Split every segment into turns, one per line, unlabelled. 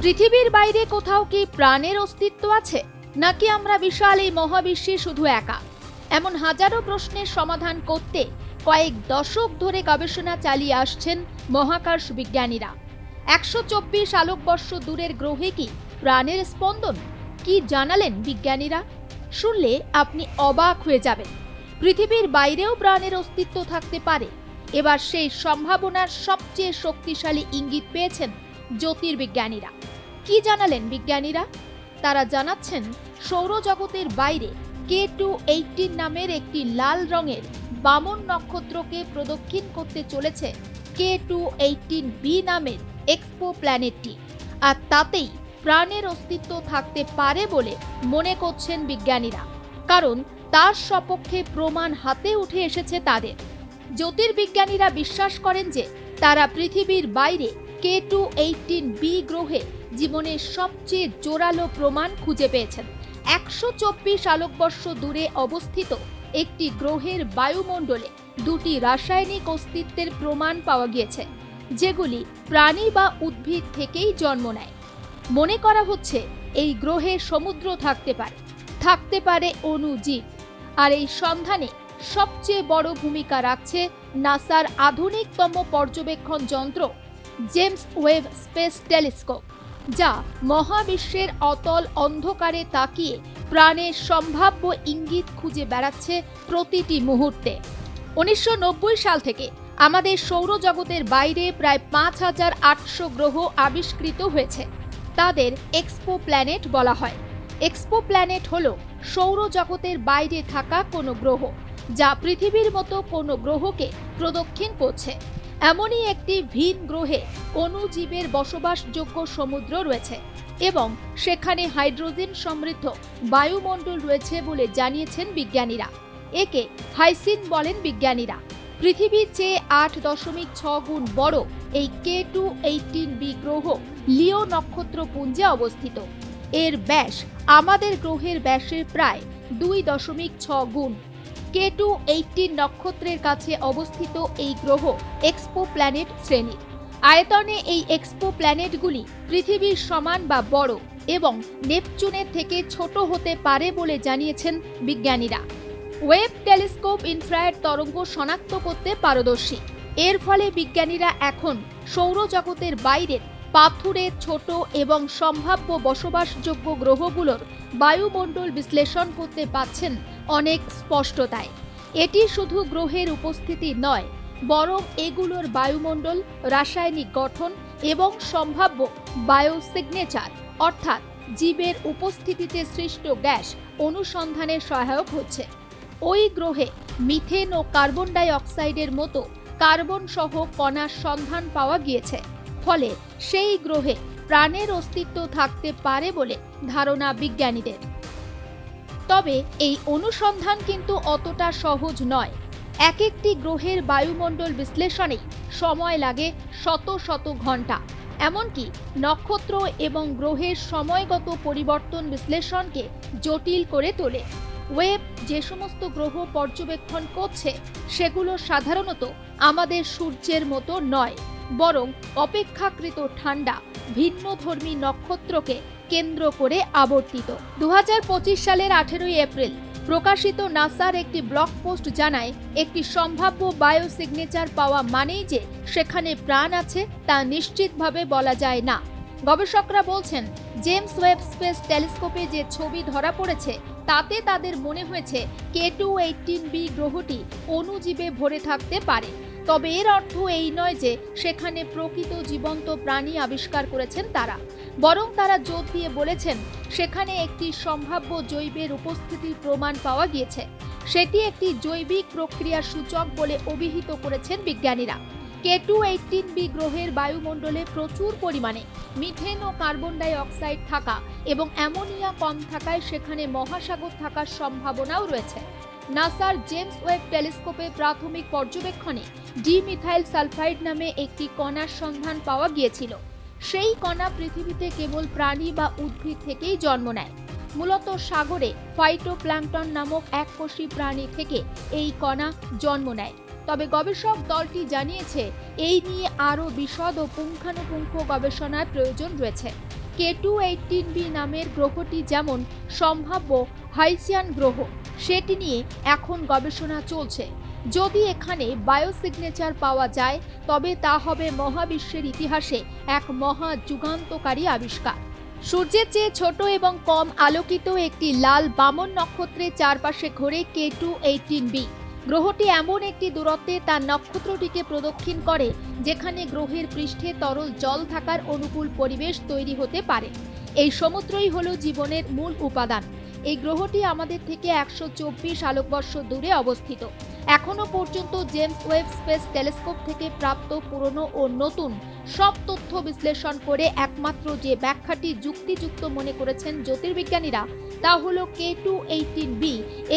পৃথিবীর বাইরে কোথাও কি প্রাণের অস্তিত্ব আছে, নাকি আমরা বিশাল এই মহাবিশ্বে শুধু একা? এমন হাজারো প্রশ্নের সমাধান করতে কয়েক দশক ধরে গবেষণা চালিয়ে আসছেন মহাকাশ বিজ্ঞানীরা। ১২৪ আলোকবর্ষ দূরের গ্রহে কি প্রাণের স্পন্দন? কি জানালেন বিজ্ঞানীরা? শুনলে আপনি অবাক হয়ে যাবেন। পৃথিবীর বাইরেও প্রাণের অস্তিত্ব থাকতে পারে। এবার সেই সম্ভাবনার সবচেয়ে শক্তিশালী ইঙ্গিত পেয়েছেন জ্যোতির্বিজ্ঞানীরা। কি জানালেন বিজ্ঞানীরা? তারা জানাচ্ছেন সৌরজগতের বাইরে K2-18 নামের একটি লাল রঙের বামন নক্ষত্রকে প্রদক্ষিণ করতে চলেছে K2-18b নামের এক্সপো প্ল্যানেটটি, আর তাতেই প্রাণের অস্তিত্ব থাকতে পারে বলে মনে করছেন বিজ্ঞানীরা, কারণ তার সপক্ষে প্রমাণ হাতে উঠে এসেছে তাদের। জ্যোতির্বিজ্ঞানীরা বিশ্বাস করেন যে তারা পৃথিবীর বাইরে K2-18b গ্রহে জীবনের সবচেয়ে জোরালো প্রমাণ খুঁজে পেয়েছেন। ১২৪ আলোকবর্ষ দূরে অবস্থিত একটি গ্রহের বায়ুমণ্ডলে দুটি রাসায়নিক অস্তিত্বের প্রমাণ পাওয়া গিয়েছে, যেগুলি প্রাণী বা উদ্ভিদ থেকেই জন্ম নেয়। মনে করা হচ্ছে এই গ্রহে সমুদ্র থাকতে পারে অণুজীব। আর এই সন্ধানে সবচেয়ে বড় ভূমিকা রাখছে নাসার আধুনিকতম পর্যবেক্ষণ যন্ত্র জেমস ওয়েব স্পেস টেলিস্কোপ, যা মহাবিশ্বের অতল অন্ধকারে তাকিয়ে প্রাণের সম্ভাব্য ইঙ্গিত খুঁজে বেড়াচ্ছে প্রতিটি মুহূর্তে। ১৯৯০ সাল থেকে আমাদের সৌরজগতের বাইরে প্রায় ৫,৮০০ গ্রহ আবিষ্কৃত হয়েছে। তাদের এক্সপো প্ল্যানেট বলা হয়। এক্সপো প্ল্যানেট হল সৌরজগতের বাইরে থাকা কোনো গ্রহ, যা পৃথিবীর মতো কোনো গ্রহকে প্রদক্ষিণ করছে। এমনই একটি ভিন গ্রহে অণুজীবের বসবাসযোগ্য সমুদ্র রয়েছে এবং সেখানে হাইড্রোজেন সমৃদ্ধ বায়ুমণ্ডল রয়েছে বলে জানিয়েছেন বিজ্ঞানীরা। একে হাইসিন বলেন বিজ্ঞানীরা। পৃথিবীর চেয়ে ৮.৬ গুণ বড় এই K2-18b গ্রহ লিও নক্ষত্রপুঞ্জে অবস্থিত। এর ব্যাস আমাদের গ্রহের ব্যাসের প্রায় ২.৬ গুণ। K2-18 নক্ষত্রের কাছে অবস্থিত এই গ্রহ এক্সপো প্ল্যানেট শ্রেণীর। আয়তনে এই এক্সপো প্ল্যানেটগুলি পৃথিবীর সমান বা বড় এবং নেপচুনের থেকে ছোট হতে পারে বলে জানিয়েছেন বিজ্ঞানীরা। ওয়েব টেলিস্কোপ ইনফ্রারেড তরঙ্গ শনাক্ত করতে পারদর্শী। এর ফলে বিজ্ঞানীরা এখন সৌরজগতের বাইরের পাথুরে, ছোট এবং সম্ভাব্য বসবাসযোগ্য গ্রহগুলোর বায়ুমণ্ডল বিশ্লেষণ করতে পারছেন অনেক স্পষ্টতায়। এটি শুধু গ্রহের উপস্থিতি নয়, বরং এগুলোর বায়ুমণ্ডল, রাসায়নিক গঠন এবং সম্ভাব্য বায়োসিগনেচার অর্থাৎ জীবের উপস্থিতিতে সৃষ্ট গ্যাস অনুসন্ধানে সহায়ক হচ্ছে। ওই গ্রহে মিথেন ও কার্বন ডাই অক্সাইডের মতো কার্বন সহ কণার সন্ধান পাওয়া গিয়েছে। ফলে সেই গ্রহে প্রাণের অস্তিত্ব থাকতে পারে বলে ধারণা বিজ্ঞানীদের। তবে এই অনুসন্ধান কিন্তু অতটা সহজ নয়। এক একটি গ্রহের বায়ুমণ্ডল বিশ্লেষণেই সময় লাগে শত শত ঘন্টা। এমনকি নক্ষত্র এবং গ্রহের সময়গত পরিবর্তন বিশ্লেষণকে জটিল করে তোলে। ওয়েব যে সমস্ত গ্রহ পর্যবেক্ষণ করছে সেগুলো সাধারণত আমাদের সূর্যের মতো নয়, বরং অপেক্ষাকৃত ঠান্ডা ভিন্নধর্মী নক্ষত্রকে কেন্দ্র করে আবর্তিত। ২০২৫ সালের ১৮ এপ্রিল প্রকাশিত নাসার একটি ব্লগ পোস্ট জানায়, একটি সম্ভাব্য বায়োসিগনেচার পাওয়া মানেই যে সেখানে প্রাণ আছে তা নিশ্চিতভাবে বলা যায় না। গবেষকরা বলছেন, জেমস ওয়েব স্পেস টেলিস্কোপে যে ছবি ধরা পড়েছে তাতে তাদের মনে হয়েছে K2-18b গ্রহটি অণুজীবে ভরে থাকতে পারে। তবে এর অর্থ এই নয় যে সেখানে প্রকৃত জীবন্ত প্রাণী আবিষ্কার করেছেন তারা, বরং তারা জোর দিয়ে বলেছেন সেখানে একটি সম্ভাব্য জৈবের উপস্থিতির প্রমাণ পাওয়া গিয়েছে। সেটি একটি জৈবিক প্রক্রিয়ার সূচক বলে অভিহিত করেছেন বিজ্ঞানীরা। K2-18b গ্রহের বায়ুমণ্ডলে প্রচুর পরিমাণে মিথেন ও কার্বন ডাই অক্সাইড থাকা এবং অ্যামোনিয়া কম থাকায় সেখানে মহাসাগর থাকার সম্ভাবনাও রয়েছে। নাসার জেমস ওয়েব টেলিস্কোপে প্রাথমিক পর্যবেক্ষণে ডিমিথাইল সালফাইড নামে একটি কণার সন্ধান পাওয়া গিয়েছিল। সেই কণা পৃথিবীতে কেবল প্রাণী বা উদ্ভিদ থেকেই জন্ম নেয়। মূলত সাগরে ফাইটোপ্ল্যাঙ্কটন নামক এককোষী প্রাণী থেকে এই কণা জন্ম নেয়। তবে গবেষক দলটি জানিয়েছে এই নিয়ে আরও বিশদ ও পুঙ্খানুপুঙ্খ গবেষণার প্রয়োজন রয়েছে। K2-18b নামের গ্রহটি যেমন সম্ভাব্য হাইসিয়ান গ্রহ, সেটি নিয়ে এখন গবেষণা চলছে। যদি এখানে বায়োসিগনেচার পাওয়া যায় তবে তা হবে মহাবিশ্বের ইতিহাসে এক মহা যুগান্তকারী আবিষ্কার। সূর্যের চেয়ে ছোট এবং কম আলোকিত একটি লাল বামন নক্ষত্রের চারপাশে ঘোরে K2-18b। গ্রহটি এমন একটি দূরত্বে তার নক্ষত্রটিকে প্রদক্ষিণ করে যেখানে গ্রহের পৃষ্ঠে তরল জল থাকার অনুকূল পরিবেশ তৈরি হতে পারে। এই সমুদ্রই হলো জীবনের মূল উপাদান। এই গ্রহটি আমাদের থেকে 124 আলোকবর্ষ দূরে অবস্থিত। এখনো পর্যন্ত জেমস ওয়েব স্পেস টেলিস্কোপ থেকে প্রাপ্ত পুরনো ও নতুন সব তথ্য বিশ্লেষণ করে একমাত্র যে ব্যাখ্যাটি যুক্তিযুক্ত মনে করেছেন জ্যোতির্বিজ্ঞানীরা তা হলো K2-18b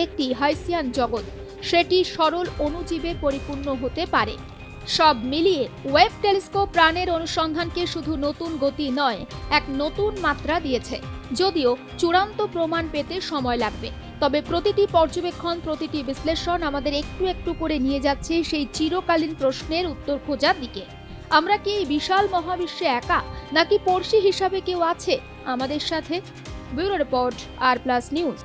একটি হাইসিয়ান জগৎ। সেটি সরল অণুজীবে পরিপূর্ণ হতে পারে। সব মিলিয়ে ওয়েব টেলিস্কোপ প্রাণের অনুসন্ধানকে শুধু নতুন গতি নয়, এক নতুন মাত্রা দিয়েছে। যদিও চূড়ান্ত প্রমাণ পেতে সময় লাগবে, তবে প্রতিটি পর্যবেক্ষণ, প্রতিটি বিশ্লেষণ আমাদের একটু একটু করে নিয়ে যাচ্ছে সেই চিরকালীন প্রশ্নের উত্তর খোঁজার দিকে। আমরা কি এই বিশাল মহাবিশ্বে একা, নাকি পড়শি হিসাবে কেউ আছে আমাদের সাথে? ব্যুরো রিপোর্ট, আর প্লাস নিউজ।